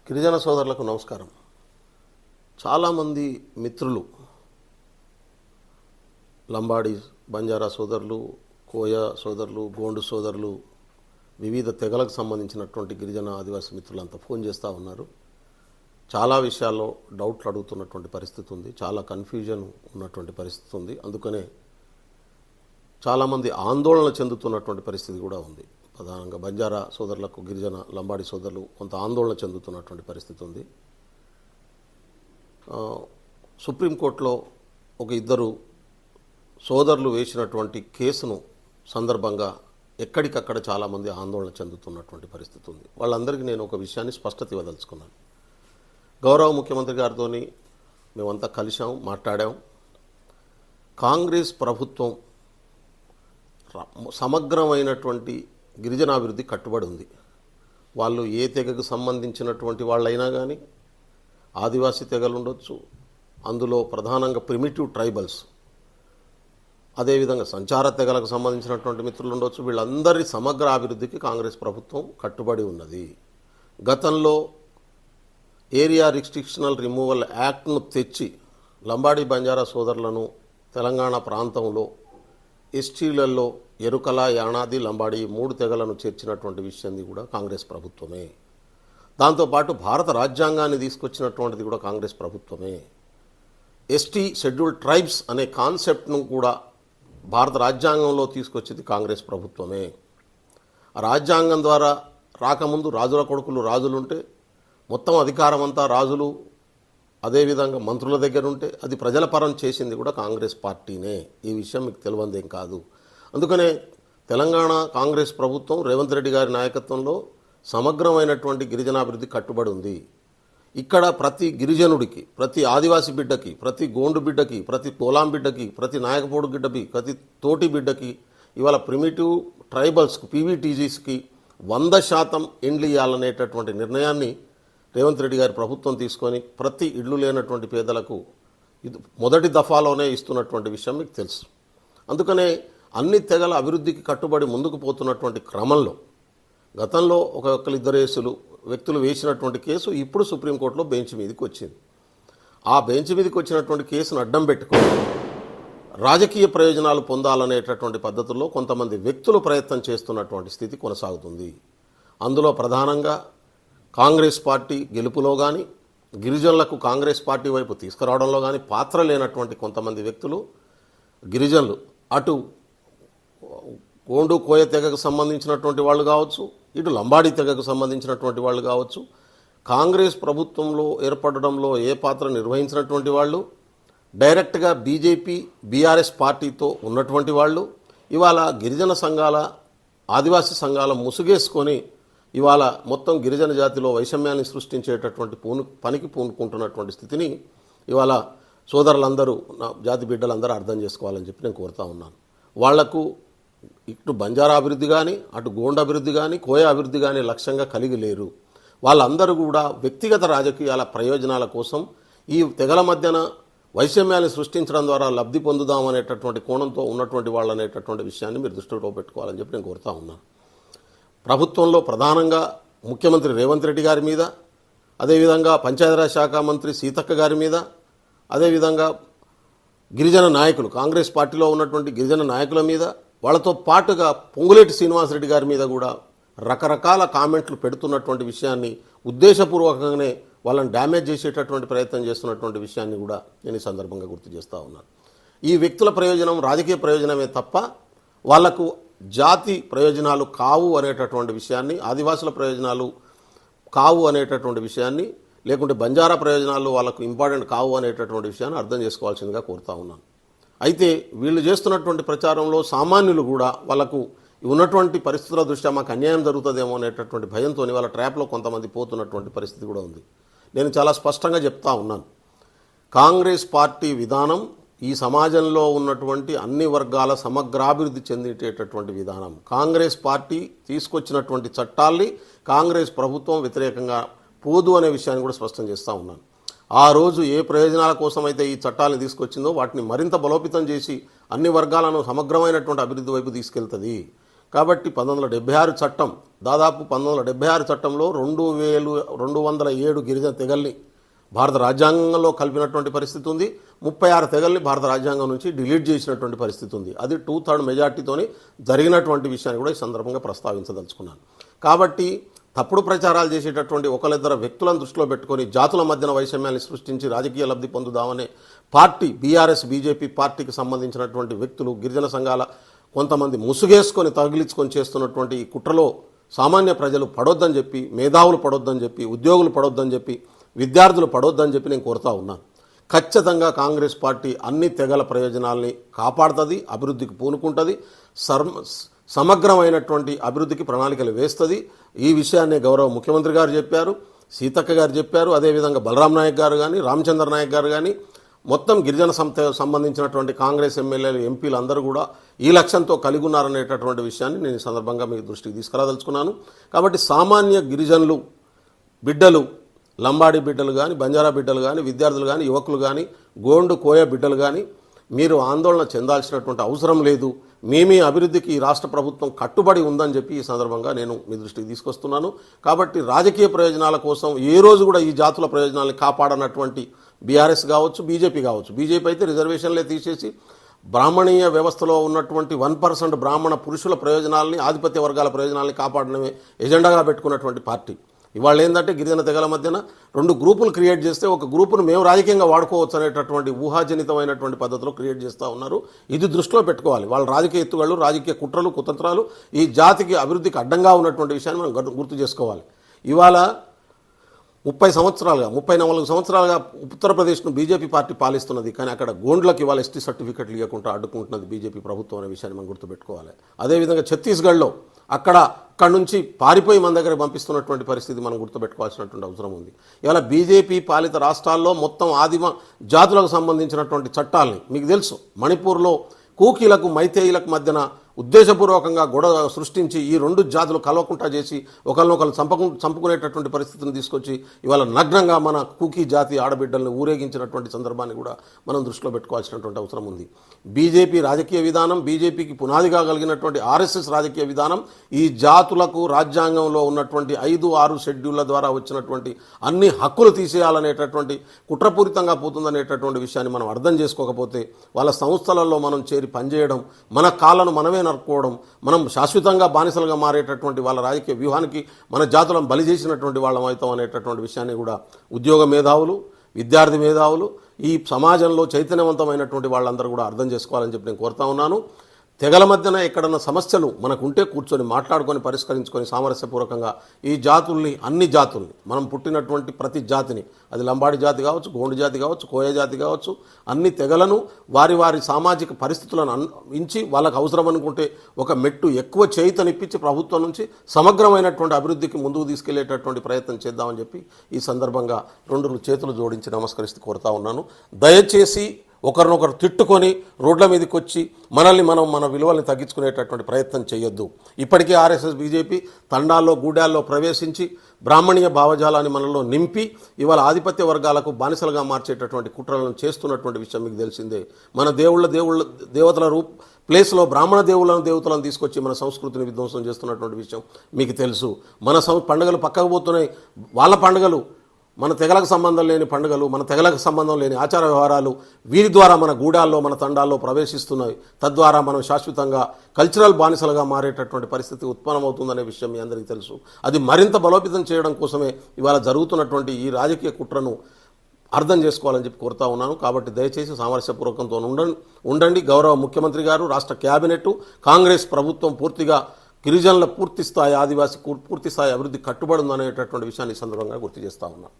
గిరిజన సోదరులకు నమస్కారం. చాలామంది మిత్రులు లంబాడి బంజారా సోదరులు, కోయ సోదరులు, గోండు సోదరులు, వివిధ తెగలకు సంబంధించినటువంటి గిరిజన ఆదివాసీ మిత్రులంతా ఫోన్ చేస్తూ ఉన్నారు. చాలా విషయాల్లో డౌట్లు అడుగుతున్నటువంటి పరిస్థితి ఉంది, చాలా కన్ఫ్యూజన్ ఉన్నటువంటి పరిస్థితి ఉంది. అందుకనే చాలామంది ఆందోళన చెందుతున్నటువంటి పరిస్థితి కూడా ఉంది. ప్రధానంగా బంజారా సోదరులకు, గిరిజన లంబాడి సోదరులు కొంత ఆందోళన చెందుతున్నటువంటి పరిస్థితి ఉంది. సుప్రీంకోర్టులో ఒక ఇద్దరు సోదరులు వేసినటువంటి కేసును సందర్భంగా ఎక్కడికక్కడ చాలామంది ఆందోళన చెందుతున్నటువంటి పరిస్థితి ఉంది. వాళ్ళందరికీ నేను ఒక విషయాన్ని స్పష్టత ఇవ్వదలుచుకున్నాను. గౌరవ ముఖ్యమంత్రి గారితో మేమంతా కలిసాం, మాట్లాడాం. కాంగ్రెస్ ప్రభుత్వం సమగ్రమైనటువంటి గిరిజనాభివృద్ధి కట్టుబడి ఉంది. వాళ్ళు ఏ తెగకు సంబంధించినటువంటి వాళ్ళైనా కానీ, ఆదివాసీ తెగలు ఉండొచ్చు, అందులో ప్రధానంగా ప్రిమిటివ్ ట్రైబల్స్, అదేవిధంగా సంచార తెగలకు సంబంధించినటువంటి మిత్రులు ఉండొచ్చు. వీళ్ళందరి సమగ్ర అభివృద్ధికి కాంగ్రెస్ ప్రభుత్వం కట్టుబడి ఉన్నది. గతంలో ఏరియా రిస్ట్రిక్షనల్ రిమూవల్ యాక్ట్ను తెచ్చి లంబాడి బంజారా సోదరులను తెలంగాణ ప్రాంతంలో ఎస్టీలలో ఎరుకల, యానాది, లంబాడి 3 తెగలను చేర్చినటువంటి విషయాన్ని కూడా కాంగ్రెస్ ప్రభుత్వమే. దాంతోపాటు భారత రాజ్యాంగాన్ని తీసుకొచ్చినటువంటిది కూడా కాంగ్రెస్ ప్రభుత్వమే. ఎస్టీ షెడ్యూల్డ్ ట్రైబ్స్ అనే కాన్సెప్ట్ను కూడా భారత రాజ్యాంగంలో తీసుకొచ్చింది కాంగ్రెస్ ప్రభుత్వమే. ఆ రాజ్యాంగం ద్వారా రాకముందు రాజుల కొడుకులు రాజులుంటే మొత్తం అధికారం అంతా రాజులు, అదేవిధంగా మంత్రుల దగ్గర ఉంటే అది ప్రజల పరం చేసింది కూడా కాంగ్రెస్ పార్టీనే. ఈ విషయం మీకు తెలియందేం కాదు. అందుకనే తెలంగాణ కాంగ్రెస్ ప్రభుత్వం రేవంత్ రెడ్డి గారి నాయకత్వంలో సమగ్రమైనటువంటి గిరిజనాభివృద్ధి కట్టుబడి ఉంది. ఇక్కడ ప్రతి గిరిజనుడికి, ప్రతి ఆదివాసీ బిడ్డకి, ప్రతి గోండు బిడ్డకి, ప్రతి పోలాం బిడ్డకి, ప్రతి నాయకపోడు బిడ్డకి, ప్రతి తోటి బిడ్డకి, ఇవాళ ప్రిమిటివ్ ట్రైబల్స్కి, పీవీటీజీస్కి 100% ఇండ్లు ఇవ్వాలనేటటువంటి నిర్ణయాన్ని రేవంత్ రెడ్డి గారి ప్రభుత్వం తీసుకొని ప్రతి ఇళ్ళు లేనటువంటి పేదలకు ఇది మొదటి దఫాలోనే ఇస్తున్నటువంటి విషయం మీకు తెలుసు. అందుకనే అన్ని తెగల అభివృద్ధికి కట్టుబడి ముందుకు పోతున్నటువంటి క్రమంలో గతంలో ఒకరిద్దరు వ్యక్తులు వేసినటువంటి కేసు ఇప్పుడు సుప్రీంకోర్టులో బెంచ్ మీదకి వచ్చింది. ఆ బెంచ్ మీదకి వచ్చినటువంటి కేసును అడ్డం పెట్టుకొని రాజకీయ ప్రయోజనాలు పొందాలనేటటువంటి పద్ధతుల్లో కొంతమంది వ్యక్తులు ప్రయత్నం చేస్తున్నటువంటి స్థితి కొనసాగుతుంది. అందులో ప్రధానంగా కాంగ్రెస్ పార్టీ గెలుపులో కానీ, గిరిజనులకు కాంగ్రెస్ పార్టీ వైపు తీసుకురావడంలో కానీ పాత్ర లేనటువంటి కొంతమంది వ్యక్తులు, గిరిజనులు అటు గోండు కోయ తెగకు సంబంధించినటువంటి వాళ్ళు కావచ్చు, ఇటు లంబాడి తెగకు సంబంధించినటువంటి వాళ్ళు కావచ్చు, కాంగ్రెస్ ప్రభుత్వంలో ఏర్పడడంలో ఏ పాత్ర నిర్వహించినటువంటి వాళ్ళు, డైరెక్ట్గా బీజేపీ బీఆర్ఎస్ పార్టీతో ఉన్నటువంటి వాళ్ళు ఇవాళ గిరిజన సంఘాల, ఆదివాసీ సంఘాల ముసుగేసుకొని ఇవాళ మొత్తం గిరిజన జాతిలో వైషమ్యాన్ని సృష్టించేటటువంటి పనికి పూనుకుంటున్నటువంటి స్థితిని ఇవాళ సోదరులందరూ, నా జాతి బిడ్డలందరూ అర్థం చేసుకోవాలని చెప్పి నేను కోరుతా ఉన్నాను. వాళ్లకు ఇటు బంజారా అభివృద్ధి కానీ, అటు గోండ అభివృద్ధి కానీ, కోయ అభివృద్ధి కానీ లక్ష్యంగా కలిగి లేరు. వాళ్ళందరూ కూడా వ్యక్తిగత రాజకీయాల ప్రయోజనాల కోసం ఈ తెగల మధ్యన వైషమ్యాన్ని సృష్టించడం ద్వారా లబ్ధి పొందుదామనేటటువంటి కోణంతో ఉన్నటువంటి వాళ్ళు అనేటటువంటి విషయాన్ని మీరు దృష్టిలో పెట్టుకోవాలని చెప్పి నేను కోరుతా ఉన్నాను. ప్రభుత్వంలో ప్రధానంగా ముఖ్యమంత్రి రేవంత్ రెడ్డి గారి మీద, అదేవిధంగా పంచాయతీరాజ్ శాఖ మంత్రి సీతక్క గారి మీద, అదేవిధంగా గిరిజన నాయకులు, కాంగ్రెస్ పార్టీలో ఉన్నటువంటి గిరిజన నాయకుల మీద, వాళ్ళతో పాటుగా పొంగులేటి శ్రీనివాసరెడ్డి గారి మీద కూడా రకరకాల కామెంట్లు పెడుతున్నటువంటి విషయాన్ని, ఉద్దేశపూర్వకంగానే వాళ్ళని డ్యామేజ్ చేసేటటువంటి ప్రయత్నం చేస్తున్నటువంటి విషయాన్ని కూడా నేను ఈ సందర్భంగా గుర్తు చేస్తూ ఉన్నాను. ఈ వ్యక్తుల ప్రయోజనం రాజకీయ ప్రయోజనమే తప్ప వాళ్లకు జాతి ప్రయోజనాలు కావు అనేటటువంటి విషయాన్ని, ఆదివాసుల ప్రయోజనాలు కావు అనేటటువంటి విషయాన్ని, లేకుంటే బంజారా ప్రయోజనాలు వాళ్ళకు ఇంపార్టెంట్ కావు అనేటటువంటి విషయాన్ని అర్థం చేసుకోవాల్సిందిగా కోరుతా ఉన్నాను. అయితే వీళ్ళు చేస్తున్నటువంటి ప్రచారంలో సామాన్యులు కూడా వాళ్ళకు ఉన్నటువంటి పరిస్థితుల దృష్ట్యా మాకు అన్యాయం జరుగుతుందేమో అనేటటువంటి భయంతో వాళ్ళ ట్రాప్లో కొంతమంది పోతున్నటువంటి పరిస్థితి కూడా ఉంది. నేను చాలా స్పష్టంగా చెప్తా ఉన్నాను, కాంగ్రెస్ పార్టీ విధానం ఈ సమాజంలో ఉన్నటువంటి అన్ని వర్గాల సమగ్రాభివృద్ధి చెందేటటువంటి విధానం. కాంగ్రెస్ పార్టీ తీసుకొచ్చినటువంటి చట్టాల్ని కాంగ్రెస్ ప్రభుత్వం వ్యతిరేకంగా పోదు అనే విషయాన్ని కూడా స్పష్టం చేస్తూ ఉన్నాను. ఆ రోజు ఏ ప్రయోజనాల కోసమైతే ఈ చట్టాలను తీసుకొచ్చిందో వాటిని మరింత బలోపేతం చేసి అన్ని వర్గాలను సమగ్రమైనటువంటి అభివృద్ధి వైపు తీసుకెళ్తుంది. కాబట్టి 1976 చట్టం, దాదాపు 1976 చట్టంలో 2207 గిరిజన తెగల్ని భారత రాజ్యాంగంలో కలిపినటువంటి పరిస్థితి ఉంది. 36 తెగల్ని భారత రాజ్యాంగం నుంచి డిలీట్ చేసినటువంటి పరిస్థితి ఉంది. అది 2/3 మెజార్టీతోని జరిగినటువంటి విషయాన్ని కూడా ఈ సందర్భంగా ప్రస్తావించదలుచుకున్నాను. కాబట్టి తప్పుడు ప్రచారాలు చేసేటటువంటి ఒకరిద్దరు వ్యక్తులను దృష్టిలో పెట్టుకొని జాతుల మధ్యన వైషమ్యాన్ని సృష్టించి రాజకీయ లబ్ధి పొందుదామనే పార్టీ బీఆర్ఎస్ బీజేపీ పార్టీకి సంబంధించినటువంటి వ్యక్తులు, గిరిజన సంఘాల కొంతమంది ముసుగేసుకొని తగిలించుకొని చేస్తున్నటువంటి ఈ కుట్రలో సామాన్య ప్రజలు పడొద్దని చెప్పి, మేధావులు పడొద్దని చెప్పి, ఉద్యోగులు పడొద్దని చెప్పి, విద్యార్థులు పడొద్దని చెప్పి నేను కోరుతా ఉన్నాను. ఖచ్చితంగా కాంగ్రెస్ పార్టీ అన్ని తెగల ప్రయోజనాల్ని కాపాడుతుంది, అభివృద్ధికి పూనుకుంటుంది, సమగ్రమైనటువంటి అభివృద్ధికి ప్రణాళికలు వేస్తుంది. ఈ విషయాన్ని గౌరవ ముఖ్యమంత్రి గారు చెప్పారు, సీతక్క గారు చెప్పారు, అదేవిధంగా బలరాం నాయక్ గారు కానీ, రామచంద్ర నాయక్ గారు కానీ, మొత్తం గిరిజన సంబంధించినటువంటి కాంగ్రెస్ ఎమ్మెల్యేలు, ఎంపీలు అందరూ కూడా ఈ లక్ష్యంతో కలిగి ఉన్నారనేటటువంటి విషయాన్ని నేను ఈ సందర్భంగా మీ దృష్టికి తీసుకురాదలుచుకున్నాను. కాబట్టి సామాన్య గిరిజనులు బిడ్డలు, లంబాడి బిడ్డలు కానీ, బంజారా బిడ్డలు కానీ, విద్యార్థులు కానీ, యువకులు కానీ, గోండు కోయ బిడ్డలు కానీ మీరు ఆందోళన చెందాల్సినటువంటి అవసరం లేదు. మీ అభివృద్ధికి ఈ రాష్ట్ర ప్రభుత్వం కట్టుబడి ఉందని చెప్పి ఈ సందర్భంగా నేను మీ దృష్టికి తీసుకొస్తున్నాను. కాబట్టి రాజకీయ ప్రయోజనాల కోసం ఏ రోజు కూడా ఈ జాతుల ప్రయోజనాలను కాపాడనటువంటి బీఆర్ఎస్ కావచ్చు, బీజేపీ కావచ్చు. బీజేపీ అయితే రిజర్వేషన్లే తీసేసి బ్రాహ్మణీయ వ్యవస్థలో ఉన్నటువంటి 1% బ్రాహ్మణ పురుషుల ప్రయోజనాలని, ఆధిపత్య వర్గాల ప్రయోజనాలని కాపాడడమే ఎజెండాగా పెట్టుకున్నటువంటి పార్టీ. ఇవాళ ఏంటంటే గిరిజన తెగల మధ్యన 2 గ్రూపులు క్రియేట్ చేస్తే ఒక గ్రూపును మేము రాజకీయంగా వాడుకోవచ్చు అనేటటువంటి ఊహాజనితమైనటువంటి పద్ధతిలో క్రియేట్ చేస్తూ ఉన్నారు. ఇది దృష్టిలో పెట్టుకోవాలి. వాళ్ళ రాజకీయ ఎత్తుగళ్ళు, రాజకీయ కుట్రలు, కుతంత్రాలు ఈ జాతికి అభివృద్ధికి అడ్డంగా ఉన్నటువంటి విషయాన్ని మనం గుర్తు చేసుకోవాలి. ఇవాళ 34 సంవత్సరాలుగా ఉత్తరప్రదేశ్ను బీజేపీ పార్టీ పాలిస్తున్నది. కానీ అక్కడ గోండ్లకు ఇవాళ ఎస్టీ సర్టిఫికెట్లు ఇవ్వకుండా అడ్డుకుంటున్నది బీజేపీ ప్రభుత్వం అనే విషయాన్ని మనం గుర్తుపెట్టుకోవాలి. అదేవిధంగా ఛత్తీస్గఢ్లో అక్కడ నుంచి పారిపోయి మన దగ్గర పంపిస్తున్నటువంటి పరిస్థితి మనం గుర్తుపెట్టుకోవాల్సినటువంటి అవసరం ఉంది. ఇవాళ బీజేపీ పాలిత రాష్ట్రాల్లో మొత్తం ఆదిమ జాతులకు సంబంధించినటువంటి చట్టాలని మీకు తెలుసు. మణిపూర్లో కూకీలకు, మైతేయులకు మధ్యన ఉద్దేశపూర్వకంగా గొడవ సృష్టించి ఈ 2 జాతులు కలవకుండా చేసి ఒకరినొకరు చంపుకునేటటువంటి పరిస్థితిని తీసుకొచ్చి ఇవాళ నగ్నంగా మన కూకీ జాతి ఆడబిడ్డల్ని ఊరేగించినటువంటి సందర్భాన్ని కూడా మనం దృష్టిలో పెట్టుకోవాల్సినటువంటి అవసరం ఉంది. బీజేపీ రాజకీయ విధానం, బీజేపీకి పునాదిగా కలిగినటువంటి ఆర్ఎస్ఎస్ రాజకీయ విధానం ఈ జాతులకు రాజ్యాంగంలో ఉన్నటువంటి 5-6 షెడ్యూళ్ల ద్వారా వచ్చినటువంటి అన్ని హక్కులు తీసేయాలనేటటువంటి కుట్రపూరితంగా పోతుందనేటటువంటి విషయాన్ని మనం అర్థం చేసుకోకపోతే వాళ్ళ సంస్థలలో మనం చేరి పనిచేయడం, మన కాళ్ళను మనమే నరుకోవడం, మనం శాశ్వతంగా బానిసలుగా మారేటటువంటి వాళ్ళ రాజకీయ వ్యూహానికి మన జాతులను బలి చేసినటువంటి వాళ్ళం అవుతాం అనేటటువంటి విషయాన్ని కూడా ఉద్యోగ మేధావులు, విద్యార్థి మేధావులు, ఈ సమాజంలో చైతన్యవంతమైనటువంటి వాళ్ళందరూ కూడా అర్థం చేసుకోవాలని చెప్పి నేను కోరుతా ఉన్నాను. తెగల మధ్యన ఎక్కడన్నా సమస్యలు మనకుంటే కూర్చొని మాట్లాడుకొని పరిష్కరించుకొని సామరస్యపూర్వకంగా ఈ జాతుల్ని, అన్ని జాతుల్ని, మనం పుట్టినటువంటి ప్రతి జాతిని, అది లంబాడి జాతి కావచ్చు, గోండు జాతి కావచ్చు, కోయ జాతి కావచ్చు, అన్ని తెగలను వారి వారి సామాజిక పరిస్థితులను ఇచ్చి వాళ్ళకు అవసరం అనుకుంటే ఒక మెట్టు ఎక్కువ చేయితనిప్పించి ప్రభుత్వం నుంచి సమగ్రమైనటువంటి అభివృద్ధికి ముందుకు తీసుకెళ్లేటటువంటి ప్రయత్నం చేద్దామని చెప్పి ఈ సందర్భంగా 2 చేతులు జోడించి నమస్కరిస్తూ కోరుతా ఉన్నాను. దయచేసి ఒకరినొకరు తిట్టుకొని రోడ్ల మీదకి వచ్చి మన విలువల్ని తగ్గించుకునేటటువంటి ప్రయత్నం చేయొద్దు. ఇప్పటికే ఆర్ఎస్ఎస్ బీజేపీ తండాల్లో, గూడాల్లో ప్రవేశించి బ్రాహ్మణీయ భావజాలాన్ని మనలో నింపి ఇవాళ ఆధిపత్య వర్గాలకు బానిసలుగా మార్చేటటువంటి కుట్రలను చేస్తున్నటువంటి విషయం మీకు తెలిసిందే. మన దేవతల ప్లేస్లో బ్రాహ్మణ దేవతలను తీసుకొచ్చి మన సంస్కృతిని విధ్వంసం చేస్తున్నటువంటి విషయం మీకు తెలుసు. మన పండుగలు పక్కకు పోతున్నాయి. వాళ్ళ పండుగలు, మన తెగలకు సంబంధం లేని పండుగలు, మన తెగలకు సంబంధం లేని ఆచార వ్యవహారాలు వీరి ద్వారా మన గూడాల్లో, మన తండాల్లో ప్రవేశిస్తున్నాయి. తద్వారా మనం శాశ్వతంగా కల్చరల్ బానిసలుగా మారేటటువంటి పరిస్థితి ఉత్పన్నమవుతుందనే విషయం మీ అందరికీ తెలుసు. అది మరింత బలోపేతం చేయడం కోసమే ఇవాళ జరుగుతున్నటువంటి ఈ రాజకీయ కుట్రను అర్థం చేసుకోవాలని చెప్పి కోరుతా ఉన్నాను. కాబట్టి దయచేసి సామరస్యపూర్వకంతో ఉండండి. గౌరవ ముఖ్యమంత్రి గారు, రాష్ట్ర క్యాబినెట్, కాంగ్రెస్ ప్రభుత్వం పూర్తిగా గిరిజనుల పూర్తిస్థాయి, ఆదివాసీ పూర్తిస్థాయి అభివృద్ధి కట్టుబడి ఉందనేటటువంటి విషయాన్ని ఈ సందర్భంగా గుర్తు చేస్తా ఉన్నాను.